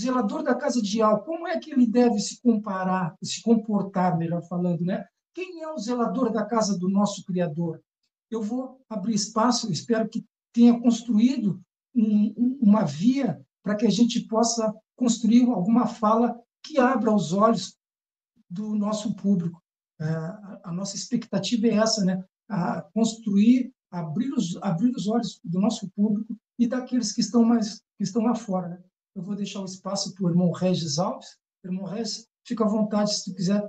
zelador da casa de Al, como é que ele deve se comportar, melhor falando, né? Quem é o zelador da casa do nosso Criador? Eu vou abrir espaço, eu espero que tenha construído uma via para que a gente possa construir alguma fala que abra os olhos do nosso público. A nossa expectativa é essa, né? A construir, abrir os olhos do nosso público e daqueles que estão lá fora, né? Eu vou deixar o espaço para o irmão Regis Alves. Irmão Regis, fica à vontade se tu quiser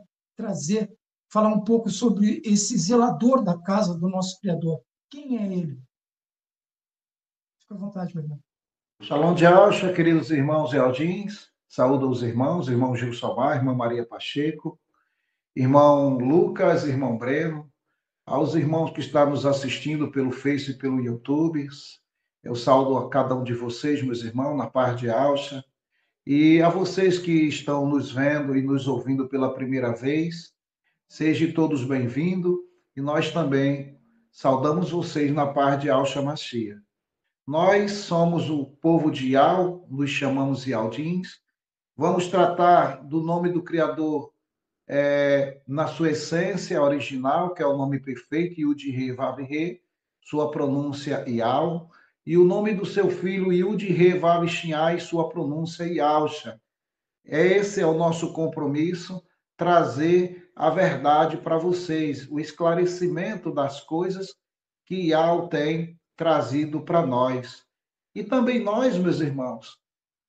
falar um pouco sobre esse zelador da casa do nosso Criador. Quem é ele? Fica à vontade, meu irmão. Shalom de Alcha, queridos irmãos e Aldins. Saúdo os irmãos, irmão Gil Salmar, irmã Maria Pacheco, irmão Lucas, irmão Breno, aos irmãos que estão nos assistindo pelo Face e pelo YouTube. Eu saúdo a cada um de vocês, meus irmãos, na paz de Alcha. E a vocês que estão nos vendo e nos ouvindo pela primeira vez, sejam todos bem-vindos. E nós também saudamos vocês na paz de Alcha Machia. Nós somos o povo de Ial, nos chamamos Ialdins. Vamos tratar do nome do Criador na sua essência original, que é o nome perfeito, Yud-He Vav-He, sua pronúncia Ial, e o nome do seu filho Yud-He Vav-Shinai, sua pronúncia Ialcha. Esse é o nosso compromisso, trazer a verdade para vocês, o esclarecimento das coisas que Ial tem trazido para nós. E também nós, meus irmãos,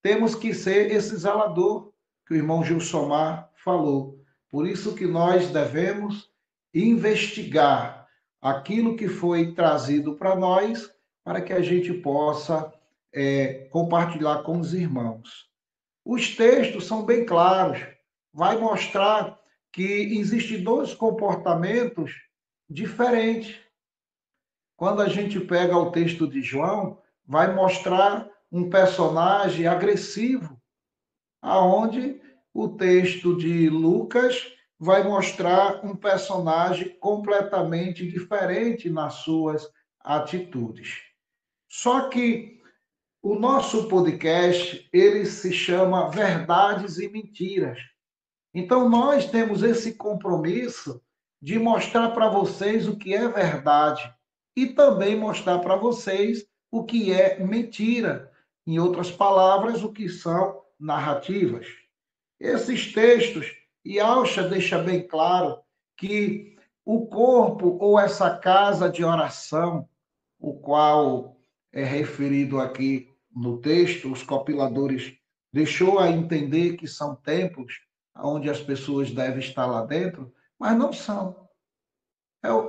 temos que ser esse zelador que o irmão Gilsomar falou. Por isso que nós devemos investigar aquilo que foi trazido para nós, para que a gente possa compartilhar com os irmãos. Os textos são bem claros. Vai mostrar que existem dois comportamentos diferentes. Quando a gente pega o texto de João, vai mostrar um personagem agressivo, aonde o texto de Lucas vai mostrar um personagem completamente diferente nas suas atitudes. Só que o nosso podcast, ele se chama Verdades e Mentiras. Então, nós temos esse compromisso de mostrar para vocês o que é verdade e também mostrar para vocês o que é mentira. Em outras palavras, o que são narrativas. Esses textos, e Alcha deixa bem claro que o corpo ou essa casa de oração, o qual é referido aqui no texto, os compiladores deixou a entender que são templos onde as pessoas devem estar lá dentro, mas não são.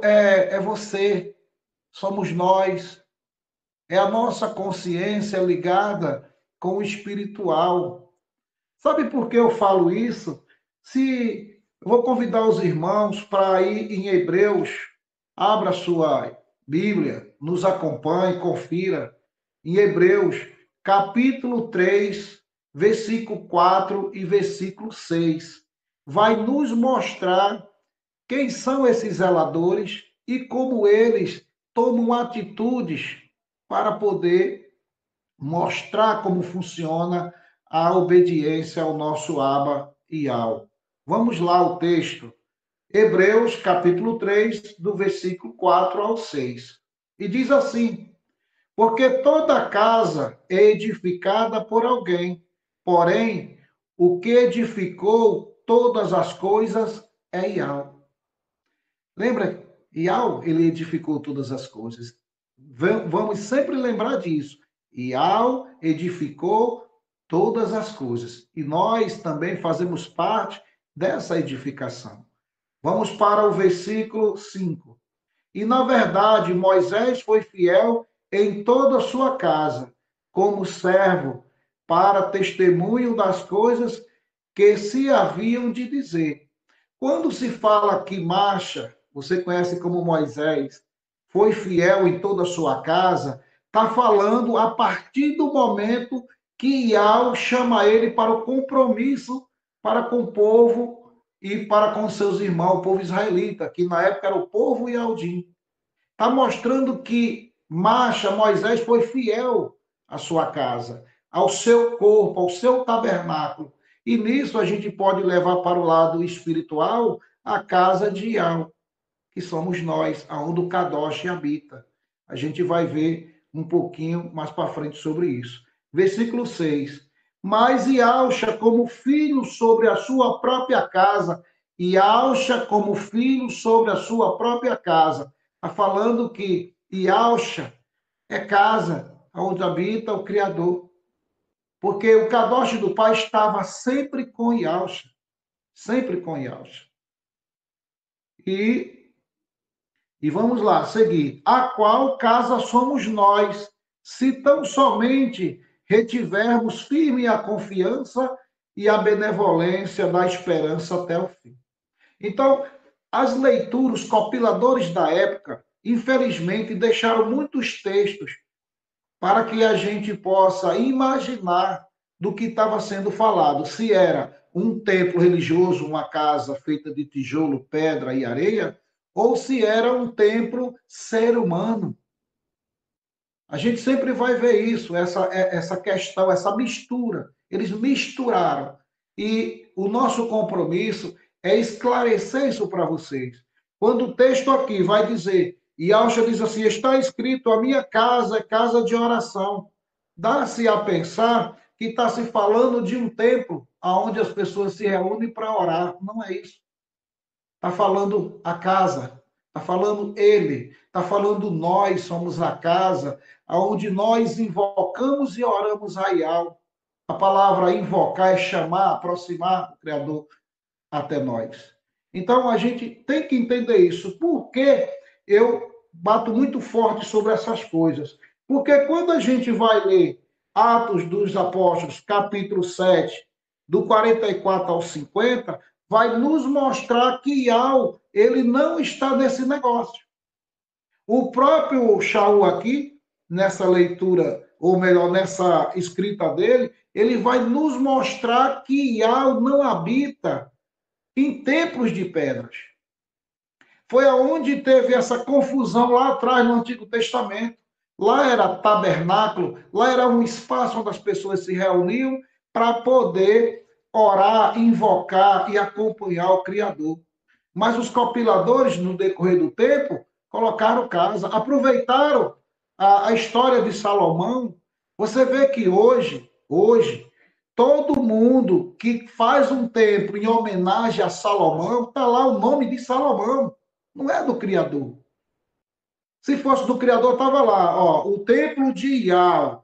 É você, somos nós, é a nossa consciência ligada com o espiritual. Sabe por que eu falo isso? Eu vou convidar os irmãos para ir em Hebreus, abra sua Bíblia, nos acompanhe, confira. Em Hebreus, capítulo 3, versículo 4 e versículo 6. Vai nos mostrar quem são esses zeladores e como eles tomam atitudes para poder mostrar como funciona a obediência ao nosso Abba Yahweh. Vamos lá o texto. Hebreus, capítulo 3, do versículo 4 ao 6. E diz assim: porque toda casa é edificada por alguém, porém, o que edificou todas as coisas é Yahweh. Lembra? Yahweh, ele edificou todas as coisas. Vamos sempre lembrar disso. Yahweh edificou todas as coisas. E nós também fazemos parte dessa edificação. Vamos para o versículo 5. E, na verdade, Moisés foi fiel em toda a sua casa, como servo, para testemunho das coisas que se haviam de dizer. Quando se fala que Marcha, você conhece como Moisés, foi fiel em toda a sua casa, está falando a partir do momento que Yahweh chama ele para o compromisso para com o povo e para com seus irmãos, o povo israelita, que na época era o povo Yaldim. Está mostrando que Marcha, Moisés, foi fiel à sua casa. ao seu corpo, ao seu tabernáculo. E nisso a gente pode levar para o lado espiritual a casa de Yahweh, que somos nós, aonde o Kadosh habita. A gente vai ver um pouquinho mais para frente sobre isso. Versículo 6. Mas Yahusha como filho sobre a sua própria casa, Yahusha como filho sobre a sua própria casa. Está falando que Yahusha é casa onde habita o Criador. Porque o Kadosh do Pai estava sempre com Yahusha. Sempre com Yahusha. E vamos lá, seguir. A qual casa somos nós, se tão somente retivermos firme a confiança e a benevolência da esperança até o fim. Então, as leituras, os compiladores da época, infelizmente, deixaram muitos textos para que a gente possa imaginar do que estava sendo falado. Se era um templo religioso, uma casa feita de tijolo, pedra e areia, ou se era um templo ser humano. A gente sempre vai ver isso, essa questão, essa mistura. Eles misturaram. E o nosso compromisso é esclarecer isso para vocês. Quando o texto aqui vai dizer, e Yahusha diz assim, está escrito, a minha casa é casa de oração. Dá-se a pensar que está se falando de um templo onde as pessoas se reúnem para orar. Não é isso. Está falando a casa, está falando ele, está falando nós somos a casa, onde nós invocamos e oramos a Yahweh. A palavra invocar é chamar, aproximar o Criador até nós. Então, a gente tem que entender isso. Por que eu bato muito forte sobre essas coisas? Porque quando a gente vai ler Atos dos Apóstolos, capítulo 7, do 44 ao 50, vai nos mostrar que Yahweh, ele não está nesse negócio. O próprio Shaul aqui, nessa leitura, ou melhor, nessa escrita dele, ele vai nos mostrar que Yahweh não habita em templos de pedras. Foi aonde teve essa confusão lá atrás no Antigo Testamento. Lá era tabernáculo, lá era um espaço onde as pessoas se reuniam para poder orar, invocar e acompanhar o Criador. Mas os compiladores, no decorrer do tempo, colocaram casa, aproveitaram a história de Salomão. Você vê que hoje, todo mundo que faz um templo em homenagem a Salomão, está lá o nome de Salomão, não é do Criador. Se fosse do Criador, estava lá, ó, o templo de Yahweh.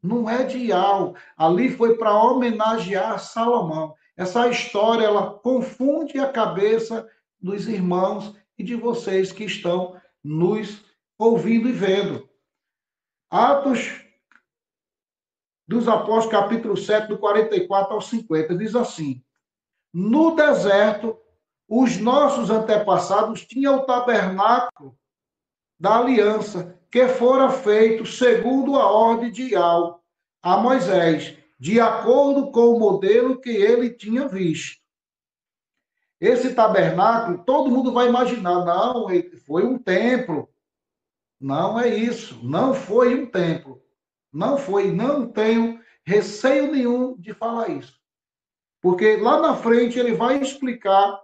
Não é de Yahweh. Ali foi para homenagear Salomão. Essa história, ela confunde a cabeça dos irmãos e de vocês que estão nos ouvindo e vendo. Atos dos Apóstolos, capítulo 7, do 44 ao 50, diz assim: no deserto, os nossos antepassados tinham o tabernáculo da aliança, que fora feito segundo a ordem de Yahweh a Moisés, de acordo com o modelo que ele tinha visto. Esse tabernáculo, todo mundo vai imaginar, não, foi um templo. Não é isso, não foi um templo. Não foi, não tenho receio nenhum de falar isso. Porque lá na frente ele vai explicar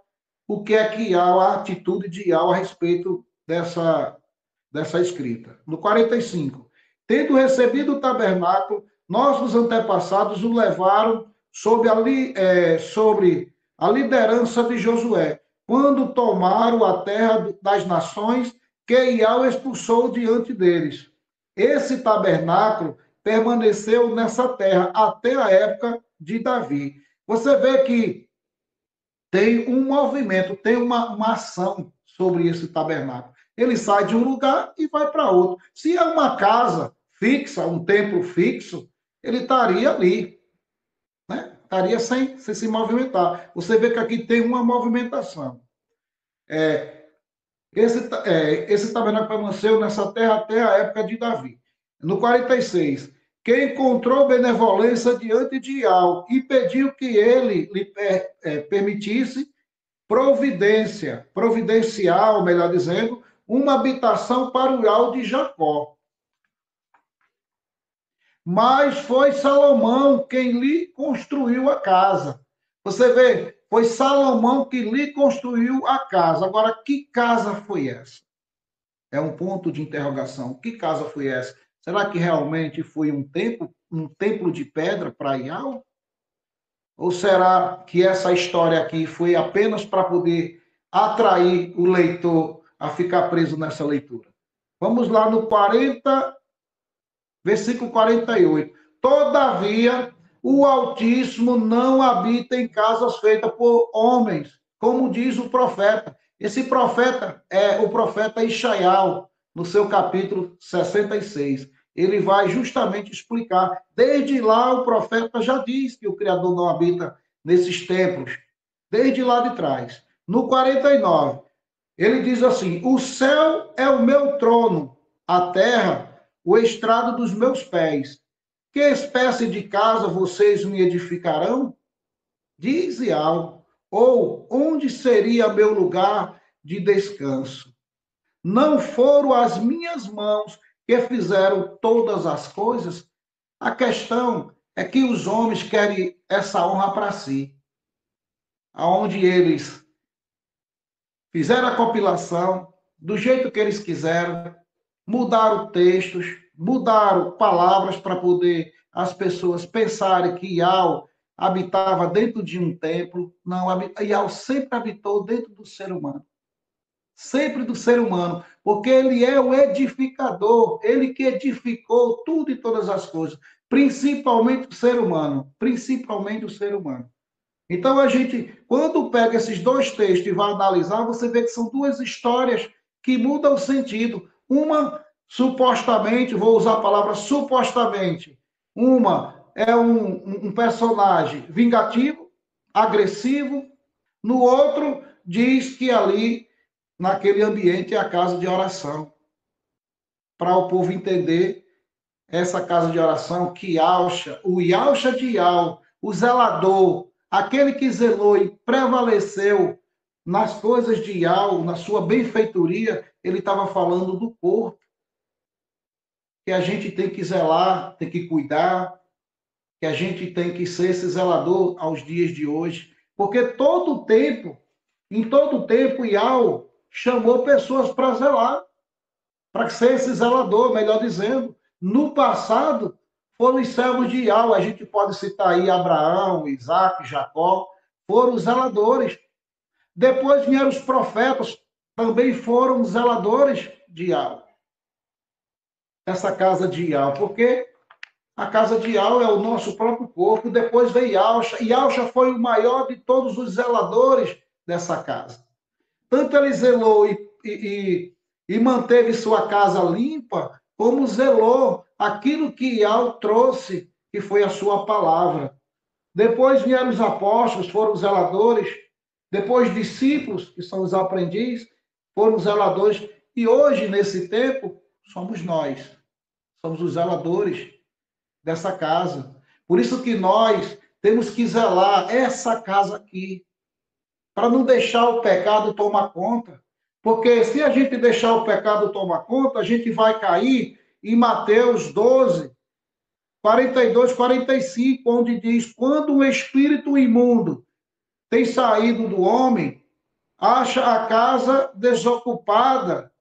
o que é que há, a atitude de Yahweh a respeito dessa escrita. No 45, tendo recebido o tabernáculo, nossos antepassados o levaram sobre a liderança de Josué, quando tomaram a terra das nações que Yahweh expulsou diante deles. Esse tabernáculo permaneceu nessa terra até a época de Davi. Você vê que tem um movimento, tem uma ação sobre esse tabernáculo. Ele sai de um lugar e vai para outro. Se é uma casa fixa, um templo fixo, ele estaria ali, né? Estaria sem se movimentar. Você vê que aqui tem uma movimentação. Esse tabernáculo permaneceu nessa terra até a época de Davi. No 46, que encontrou benevolência diante de Yahweh e pediu que ele lhe permitisse providenciar, ou melhor dizendo, uma habitação para o Yahweh de Jacó. mas foi Salomão quem lhe construiu a casa. Você vê, foi Salomão que lhe construiu a casa. Agora, que casa foi essa? É um ponto de interrogação. Que casa foi essa? Será que realmente foi um templo de pedra para Iau? Ou será que essa história aqui foi apenas para poder atrair o leitor a ficar preso nessa leitura? Vamos lá no 40, versículo 48. Todavia, o Altíssimo não habita em casas feitas por homens, como diz o profeta. Esse profeta é o profeta Ishaial, no seu capítulo 66. Ele vai justamente explicar. Desde lá, o profeta já diz que o Criador não habita nesses templos. Desde lá de trás. No 49, ele diz assim: o céu é o meu trono, a terra o estrado dos meus pés. Que espécie de casa vocês me edificarão? Diz Iau. Ou onde seria meu lugar de descanso? Não foram as minhas mãos que fizeram todas as coisas? A questão é que os homens querem essa honra para si, aonde eles fizeram a compilação do jeito que eles quiseram, mudaram textos, mudaram palavras para poder as pessoas pensarem que Iau habitava dentro de um templo. Não, Iau sempre habitou dentro do ser humano. Sempre do ser humano, porque ele é o edificador, ele que edificou tudo e todas as coisas, principalmente o ser humano, principalmente o ser humano. Então a gente, quando pega esses dois textos e vai analisar, você vê que são duas histórias que mudam o sentido. Uma, supostamente, vou usar a palavra supostamente, uma é um personagem vingativo, agressivo, no outro diz que ali, naquele ambiente, é a casa de oração. Para o povo entender essa casa de oração, que Yauxa, o Yauxa de Iau, o zelador, aquele que zelou e prevaleceu nas coisas de Iau, na sua benfeitoria, ele estava falando do corpo, que a gente tem que zelar, tem que cuidar, que a gente tem que ser esse zelador aos dias de hoje, porque em todo tempo, Iau chamou pessoas para zelar, para ser esse zelador, melhor dizendo. No passado, foram os servos de Iau, a gente pode citar aí Abraão, Isaac, Jacó, foram os zeladores. Depois vieram os profetas, também foram zeladores de Iau. Essa casa de Iau, porque a casa de Iau é o nosso próprio corpo. Depois veio Yauxa, e Yauxa foi o maior de todos os zeladores dessa casa. Tanto ele zelou e manteve sua casa limpa, como zelou aquilo que Iau trouxe, que foi a sua palavra. Depois vieram os apóstolos, foram os zeladores. Depois discípulos, que são os aprendizes, foram os zeladores. E hoje, nesse tempo, somos nós. Somos os zeladores dessa casa. Por isso que nós temos que zelar essa casa aqui, para não deixar o pecado tomar conta. Porque se a gente deixar o pecado tomar conta, a gente vai cair em Mateus 12, 42, 45, onde diz: quando um espírito imundo tem saído do homem, acha a casa desocupada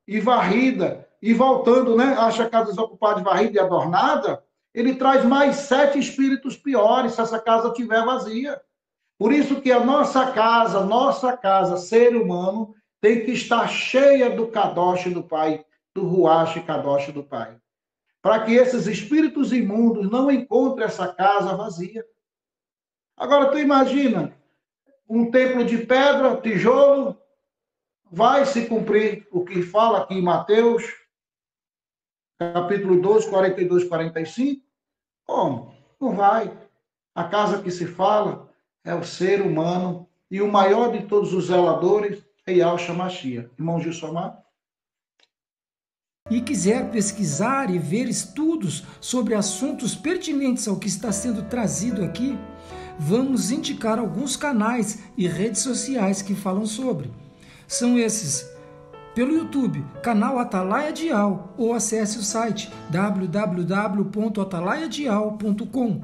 e varrida, e voltando, né, acha a casa desocupada e varrida e adornada, ele traz mais 7 espíritos piores se essa casa estiver vazia. Por isso que a nossa casa, ser humano, tem que estar cheia do Kadosh do Pai, do Ruach Kadosh do Pai. Para que esses espíritos imundos não encontrem essa casa vazia. Agora, tu imagina, um templo de pedra, tijolo, vai se cumprir o que fala aqui em Mateus, capítulo 12, 42, 45? Como? Não vai. A casa que se fala é o ser humano, e o maior de todos os zeladores é Yauxa Mashiach. Irmão Gilsomar? E quiser pesquisar e ver estudos sobre assuntos pertinentes ao que está sendo trazido aqui, vamos indicar alguns canais e redes sociais que falam sobre. São esses: pelo YouTube, canal Atalaia Dial, ou acesse o site www.atalaiadial.com.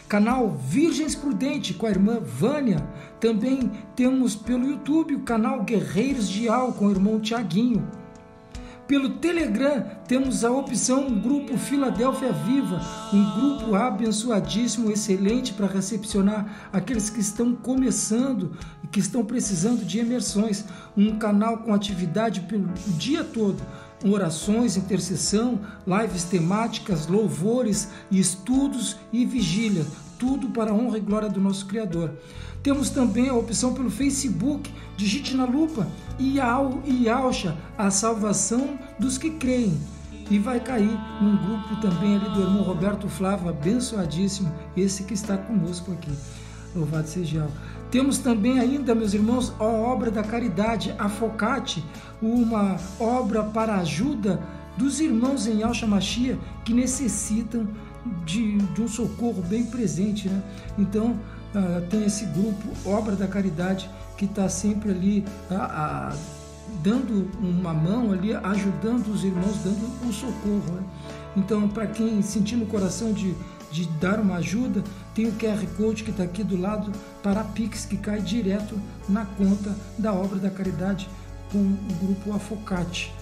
Canal Virgens Prudente com a irmã Vânia. Também temos pelo YouTube o canal Guerreiros Dial com o irmão Tiaguinho. Pelo Telegram temos a opção Grupo Filadélfia Viva, um grupo abençoadíssimo, excelente para recepcionar aqueles que estão começando e que estão precisando de imersões. Um canal com atividade pelo dia todo, orações, intercessão, lives temáticas, louvores, estudos e vigília, tudo para a honra e glória do nosso Criador. Temos também a opção pelo Facebook, digite na lupa Iaucha, a salvação dos que creem. E vai cair num grupo também ali do irmão Roberto Flávio, abençoadíssimo, esse que está conosco aqui. Louvado seja. Temos também ainda, meus irmãos, a obra da caridade, a Focate, uma obra para a ajuda dos irmãos em Yahshua Mashiach que necessitam de um socorro bem presente, né? Então, tem esse grupo, Obra da Caridade, que está sempre ali dando uma mão ali, ajudando os irmãos, dando um socorro, né? Então, para quem sentir no coração de dar uma ajuda, tem o QR Code que está aqui do lado para a Pix, que cai direto na conta da Obra da Caridade com o grupo Afocate.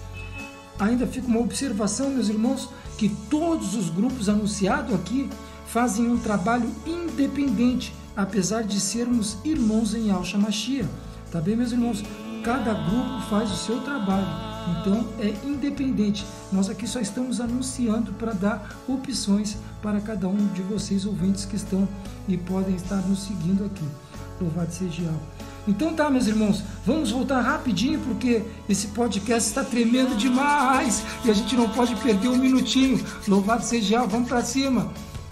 Ainda fica uma observação, meus irmãos, que todos os grupos anunciados aqui fazem um trabalho independente, apesar de sermos irmãos em Yahshua Mashiach. Tá bem, meus irmãos? Cada grupo faz o seu trabalho, então é independente. Nós aqui só estamos anunciando para dar opções para cada um de vocês, ouvintes que estão e podem estar nos seguindo aqui. Louvado seja Yahweh. Então tá, meus irmãos, vamos voltar rapidinho, porque esse podcast está tremendo demais e a gente não pode perder um minutinho. Louvado seja Yahweh, vamos para cima.